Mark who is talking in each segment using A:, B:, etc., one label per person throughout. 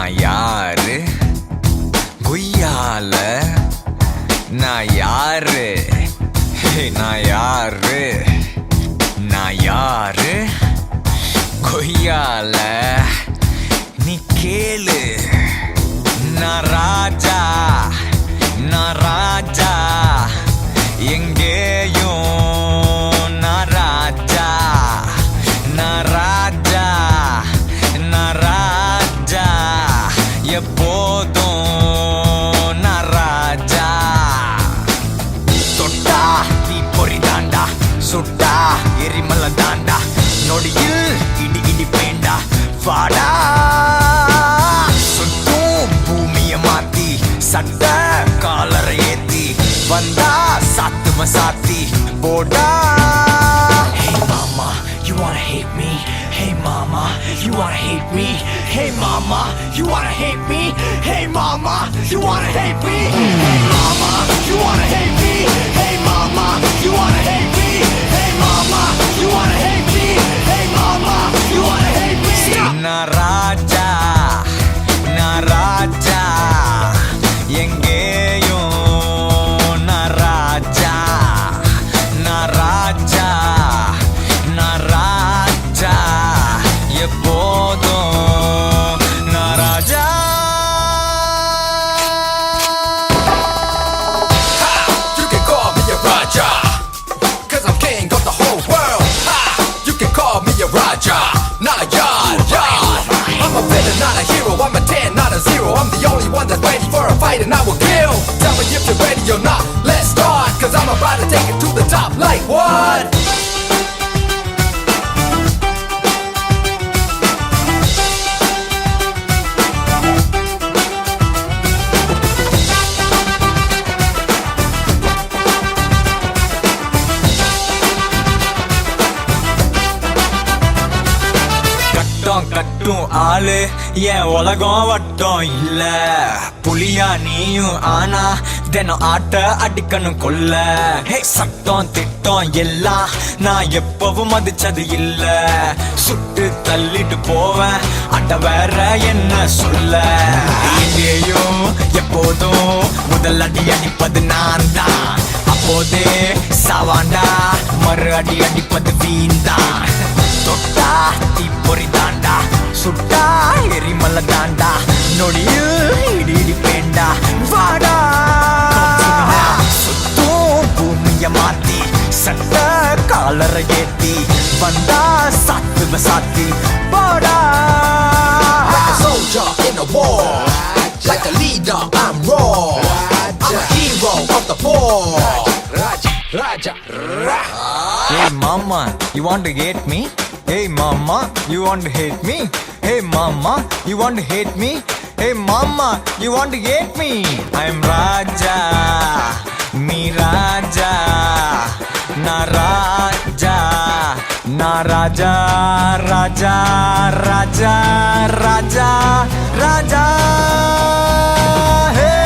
A: நான் யாரு குய்யால நான் யாரு நான் யாரு நான் யாரு கொய்யால நீ கேளு நான் ராஜா நான் ராஜா எங்கேயும் நான் ராஜா நான் ராஜா நான் ராஜா எப்போதும் நான் ராஜா தொட்டா தீ பொறி தாண்டா சுட்டா எரிமலை தாண்டா நொடியில் இடி இடி பேண்டா வாடா சுத்தும் பூமிய மாத்தி சட்ட காலரை ஏத்தி வந்தா சாத்தும சாத்தி போடா. Hey mama, you wanna hate me? Hey mama, you wanna hate me? Hey mama, you wanna hate me? Hey mama, you wanna hate me? Hey mama, you wanna hate me? Hey mama, you wanna hate me? Hey mama, you wanna hate me? Hey mama, you wanna hate me? Na raja, na raja, எங்கேயும் நான் ராஜா நான் ராஜா நான் ராஜா எப்போதும் நான் ராஜா.
B: Ha! You can call me a Raja, 'cause I'm king of the whole world. Ha! You can call me a Raja, not a yard. I'm a villain, not a hero. I'm a 10, not a 0. I'm the only one that's ready for a fight and I will kill. Tell me if you're ready or not. Let's start, 'cause I'm about to take it to the top. Like what?
A: கட்டும் ஆளு என் உலகம் வட்டம் இல்ல புலியா நீயும் ஆனா தினம் ஆட்ட அடிக்கணும் கொல்ல. சட்டம் திட்டம் எல்லாம் நான் எப்பவும் மதிச்சது இல்ல சுட்டு தள்ளிட்டு போவேன் அட்ட வேற என்ன சொல்ல. எங்கேயும் எப்போதும் முதல் அடி அடிப்பது நான் தான் அப்போதே சாவாண்டா மறு அடி அடிப்பது வீண்தான். தொட்டா தீ பொறி தாண்டா சுட்டா எரிமலை தாண்டா நொடியில் இடி இடி பேண்டா வாடா சுத்தும் பூமிய மாத்தி சட்ட காலரை ஏத்தி வந்தா சாத்துவ சாத்தி போடா.
B: Like a soldier in a war, like a leader I'm raw. I'm a hero of the poor. Raja,
A: Hey mama, you want to hate me? Hey mama, you want to hate me? Hey mama, you want to hate me? Hey mama, you want to hate me? I'm Raja, me Raja, na Raja, na Raja, Raja, Raja, Raja, Raja. Hey.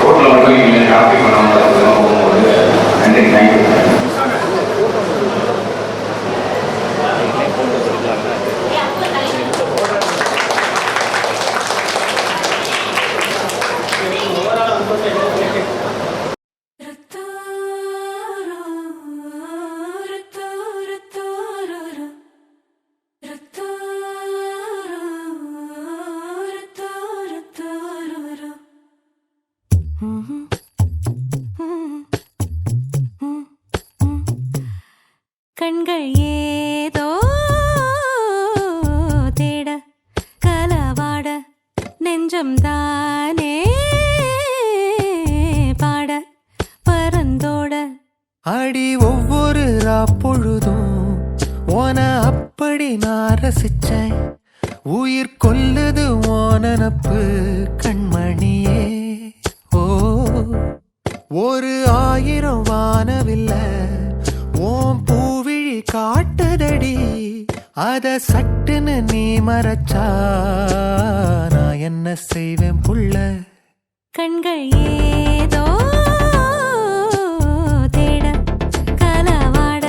C: ரோட்டில் மட்டும் நீங்கள் traffic பண்ணாமல் போகும்போது நன்றி, thank you.
D: கண்கள் ஏதோ தேட கலவாட நெஞ்சம் தானே பாட பரந்தோட
E: அடி ஒவ்வொரு பொழுதும் ஓன அப்படி நான் ரசிச்சேன். உயிர் கொல்லுது ஓனப்பு கண்மணியே. ஓ ஒரு 1000 வானவில்ல ஓம் பூவிழி காட்டுதடி. அத சட்டுன்னு நீ மறைச்சா நான் என்ன செய்வேன் புள்ள.
D: கண்கள் ஏதோ தேட கலவாட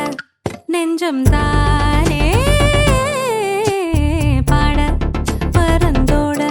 D: நெஞ்சம் தானே பாட பரந்தோட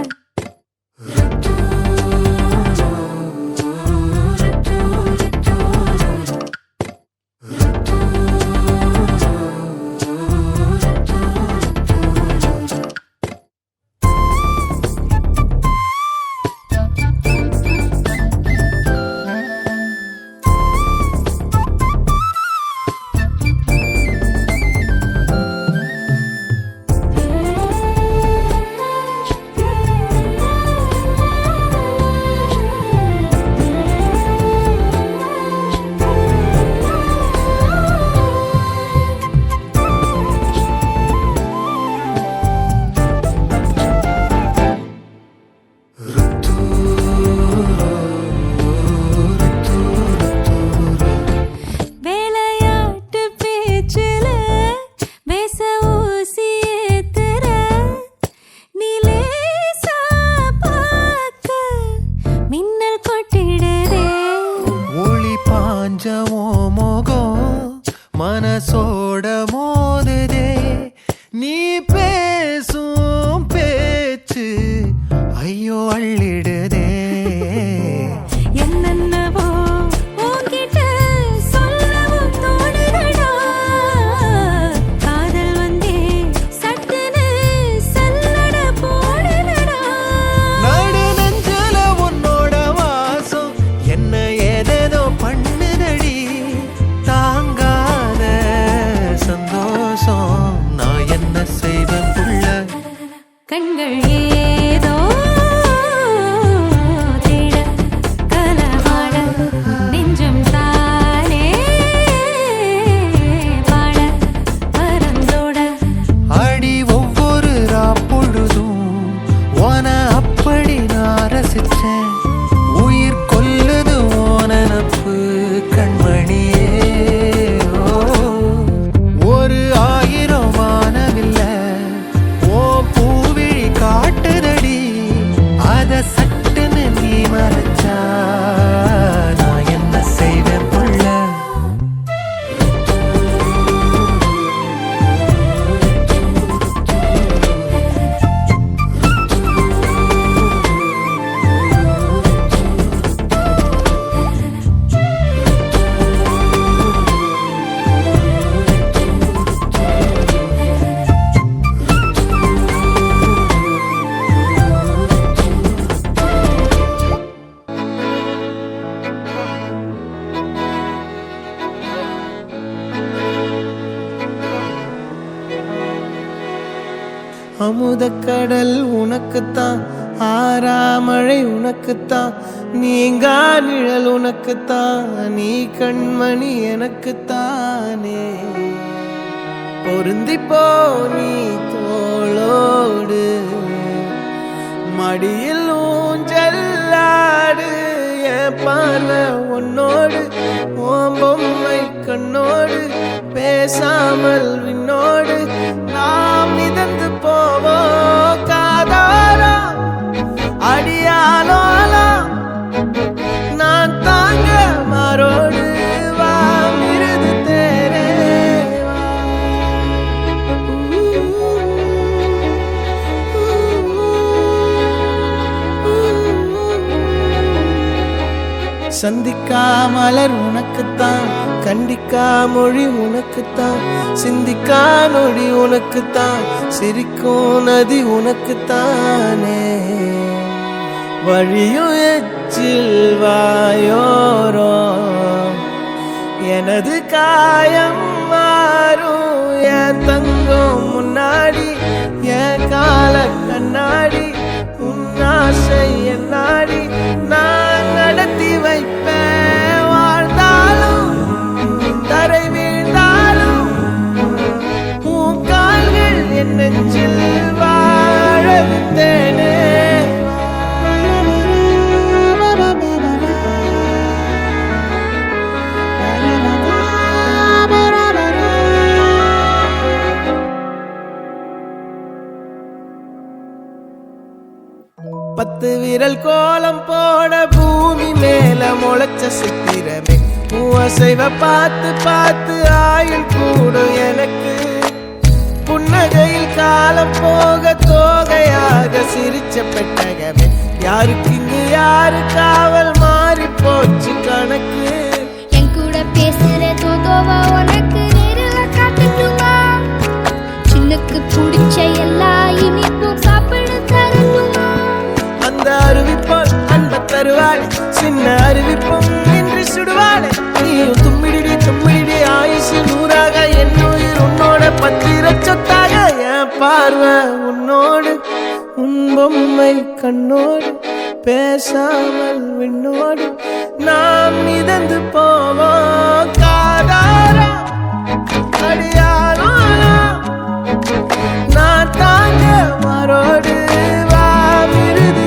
E: மனசோட மோதுதே நீ பேசும் பேச்சு ஐயோ அள்ளிடுதே.
D: என்னென்னவோ உன்கிட்ட சொல்லவும் தோணுதடா. காதல் வந்தே சட்டுன்னு சல்லட போடுதடா.
E: நடு நெஞ்சில உன்னோட வாசம் என்ன ஏதேதோ பண்ணுதடி. தாங்காத சந்தோஷம் நான் என்ன செய்வேன் புள்ள.
D: கண்கள் ஏதோ தேட கலவாட நெஞ்சம் தானே பாட பரந்தோட
E: அடி ஒவ்வொரு பொழுதும் ஓன அப்படி நான் ரசிச்சேன். உயிர் கொல்லுது ஓனப்பு கண்மணியே. ஒரு 1000 வானவில்ல ஓ பூவிழி காட்டுதடி. அத சட்டுன்னு நீ மறைச்சா நான் என்ன செய்வேன் புள்ள. அமுதக்கடல் உனக்குத்தான், ஆறாமழை உனக்குத்தான், நீங்கா நிழல் உனக்குத்தான், நீ கண்மணி எனக்குத்தானே. பொருந்திப்போ நீ தோளோடு மடியில் ஊஞ்சல்லாடு. என் பார்வை உன்னோடு ஓம் பொம்மை கண்ணோடு பேசாமல் விண்ணோடு நாம் மிதந்து போவோம் காதாரா அடியாலோ சந்திக்கா மலர் உனக்குத்தான், கண்டிக்கா மொழி உனக்குத்தான், சிந்திக்கா நொடி உனக்குத்தான், சிரிக்கும் நதி உனக்குத்தானே. வழியும் எச்சில் வாயோரம் எனது காயம் மாறும். என் தங்கம் முன்னாடி என் கால கண்ணாடி, உன் ஆசை என் நாடி நான் நடத்தி வைப்பேன். வாழ்ந்தாலும் தரை வீழ்ந்தாலும் உன் கால்கள் என் நெஞ்சில் வாழ விட்டேனே. பத்து விரல் கோலம் போட பூமி மேல முளைச்ச சித்திரமே, அசைவ பார்த்து பார்த்து ஆயுள் கூடும் எனக்கு. புன்னகையில் காலம் போக தோகையாக சிரிச்ச பெட்டகமே, யாருக்கு இங்கு யாரு காவல் மாறி போச்சு கணக்கு.
F: என் கூட பேசுற தோதோவா உனக்கு நேரில் காட்டுட்டுமா, சின்னுக்கு பிடிச்ச எல்லா இனிப்பும் சாப்பிட தரட்டுமா.
E: அந்த அருவிப்போல் அன்ப தருவாள், சின்ன அருவிப்பும் இன்று சுடுவாள். நீயும் தும்மிடி தும்மிடி ஆயுசு நூறாக, என் உயிர் உன்னோட பத்திர சொத்தாக. என் பார்வை உன்னோடு, உன் பொம்மை கண்ணோடு, பேசாமல் விண்ணோடு நாம் மிதந்து போவோம். காதாரா அடியாரோ நான் தாங்க மரோடு வா மிருது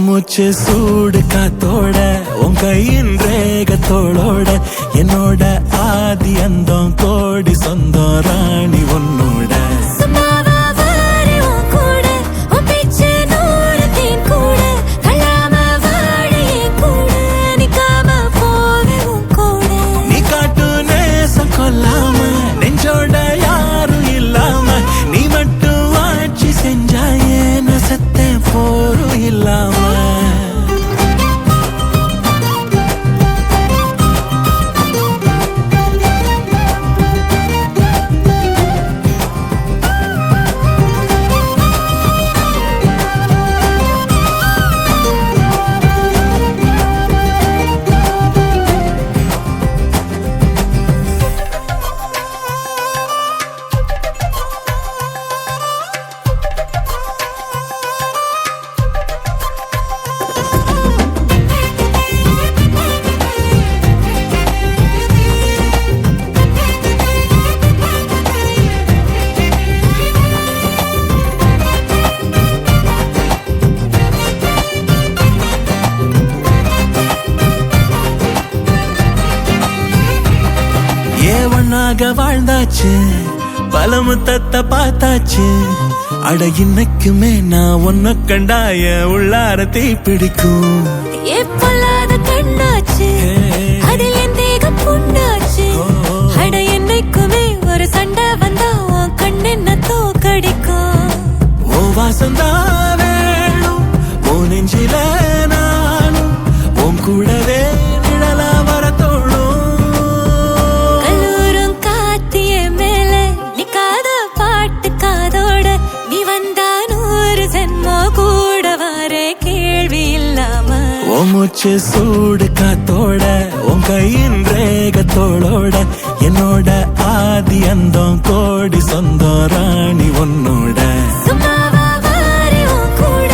G: மூச்சு சூடு காத்தோட உன் கையின் ரேகத்தோளோட என்னோட ஆதி அந்தம் கோடி சொந்தம் ராணி உன்னோட. நீ காட்டு நேசம் கொல்லாம நெஞ்சோட யாரும் இல்லாம நீ மட்டும் ஆட்சி செஞ்சாயே நசத்த போரும் இல்லாம. வாழ்ந்தாச்சு பல முத்தத்தை பார்த்தாச்சு, அட இன்னைக்குமே நான் உன்ன கண்டாய உள்ளார தீ பிடிக்கும்.
D: எப்பொல்லாத கண்ணாச்சு அதில் என் தேகம் புண்ணாச்சு, அட என்னைக்குமே ஒரு சண்டை வந்தா உன் கண்ணென்ன தோக்கடிக்கும்.
G: ஓ வாசந்தா வேணும் ஓ நெஞ்சில நானும் உன் கூடவே நிழலா வர தோணும்.
D: கூட வர கேள்வி இல்லாம
G: மூச்சு சூடு காத்தோட உன் கையின் ரேகத்தோளோட என்னோட ஆதி அந்தம் கோடி சொந்தம் ராணி உன்னோட
D: சும்மாவா வாரி உன் கூட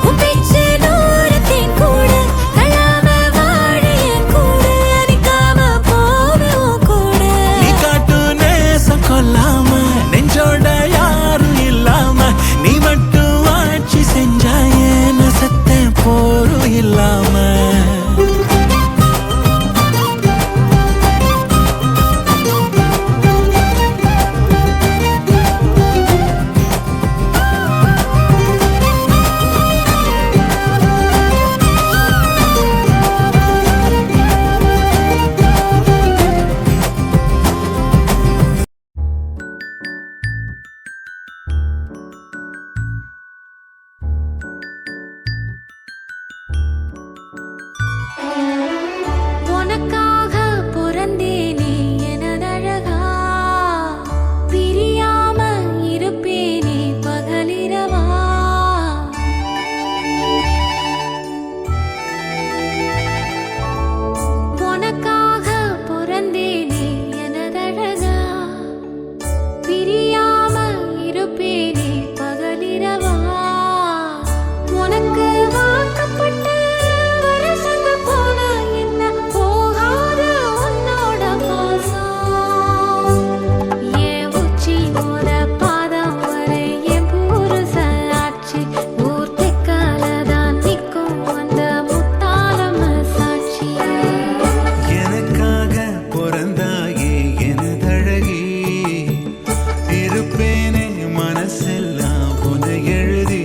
D: உன் பேச்சு நூறத்தின் கூட கல்லாம வாழ என் கூட அடிக்காம போவே உன் கூட
G: நீ காட்டு நேசம் கொல்லாம நெஞ்சோட யாரும் இல்லாம நீ மட்டும் ஆட்சி செஞ்சாயே நசத்தேன் போரும் இல்லாம
D: உனக்காக பிறந்தேனே எனதழகா பிரியாம இருப்பேனே பகலிரவா உனக்காக பிறந்தேனே எனதழகா பிரியாம இருப்பேனே பகலிரவா உனக்கு வாக்கப்பட்ட வருஷங்க போன என்ன போகாது உன்னோட பாசம் என் உச்சியோட பாதம் வரை என் புருஷாட்சி ஊர்த்திக்காலதான் நிற்கும் அந்த முத்தாரம் சாட்சி
G: எனக்காக பிறந்தாயே எனதழகி இருப்பேனே மனசெல்லாம் உன்னை எழுதி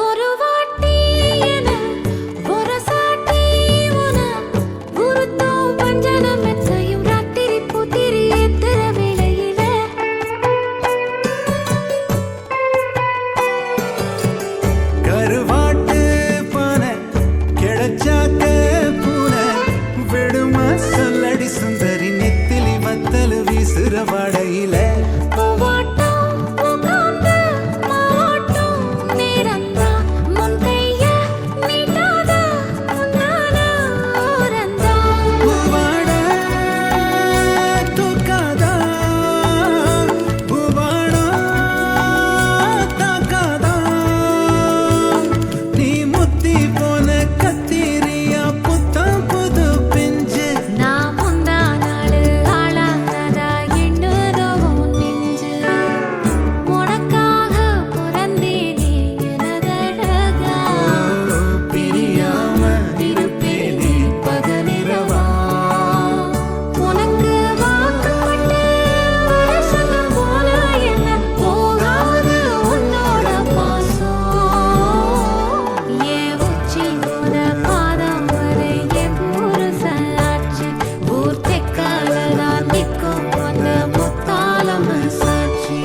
D: ஒரு வாட்டி என ஒரு சாட்டி உன குருத்தம் பஞ்சனம் மெத்தையும் ராத்திரி புத்திரி எத்திர வேளையில
G: கருவாட்டு பானை கிடைச்சாக்க பூனை விடுமா சொல்லடி சுந்தரி நெத்திலி வத்தல் வீசுற வாடையில
D: பூவாட்டம் உகாந்த மாவாட்டம் நேரந்தா முன் கைய நீட்டாத முன்னால ஓரந்தா
G: பூவாட தூக்காதா பூவாடா தாக்காதா நீ முத்தி போன கத்திரியா புத்தம் புது பிஞ்சு
D: நான் முந்தா நாள் ஆளானதா எண்ணுதோ உன் நெஞ்சு உனக்காக பிறந்தேனே எனதழகா
G: பிரியாம
D: இருப்பேனே பகலிரவா உனக்கு வாக்கப்பட்ட வருஷங்கள் போல என்ன போகாது உன்னோட பாசம் என் உச்சியோட பாதம் வரை என் புருஷாட்சி ஊர்த்திக்காலதான் நிற்கும் அந்த முத்தாலம் சாட்சி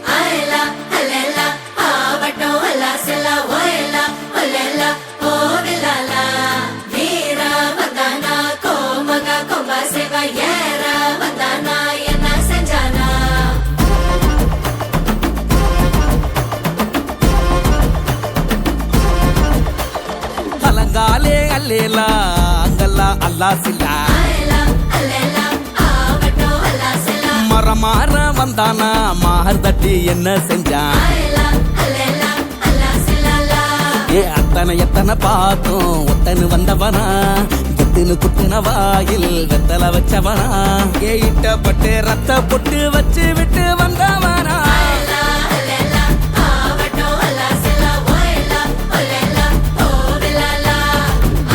H: Aela, alela, avato, ala, sela, oela, olela, ovilala. Veera, vandana, komaga, komba, seva, yera, vandana, yenna, senjana.
E: அலங்காலே அல்லேலா அங்கல்லா அல்லா சில்லா
H: Aela, alela, avato, ala, sela.
E: மரமாற வந்தானா மார் தட்டி என்ன செஞ்சான்
H: Aela, alela, ala, sela, la.
E: ஏ அத்தனை எத்தனை பார்த்தோம் ஒத்தனு வந்தவனா குத்துனு குத்துன வாயில் வெத்தல வச்சவனா ஏ இட்டப்பட்டு ரத்த பொட்டு வச்சு விட்டு வந்தவனா
H: Aela, alela, avato, ala, sela, oela, olela, ovilala.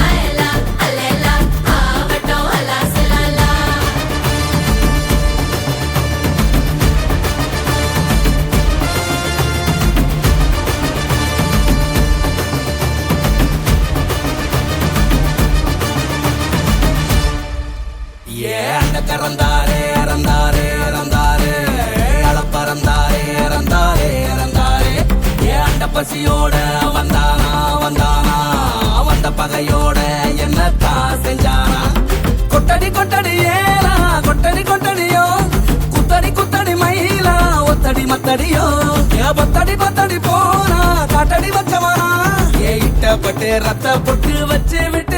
H: Aela, alela,
E: இறந்தாரே இறந்தாரே இறந்தாரே அளப்பறந்தாரே இறந்தாரே இறந்தாரே அண்ட பசியோட வந்தானா வந்தானா வந்த பகையோட என்னத்தான் செஞ்சானா கொட்டடி கொட்டடி ஏலா கொட்டடி கொட்டடியோ குத்தடி குத்தடி மயிலா ஒத்தடி மத்தடியோ பத்தடி பத்தடி போனா காட்டடி வச்சவனா இட்டப்பட்டு ரத்த பொட்டு வச்சு விட்டு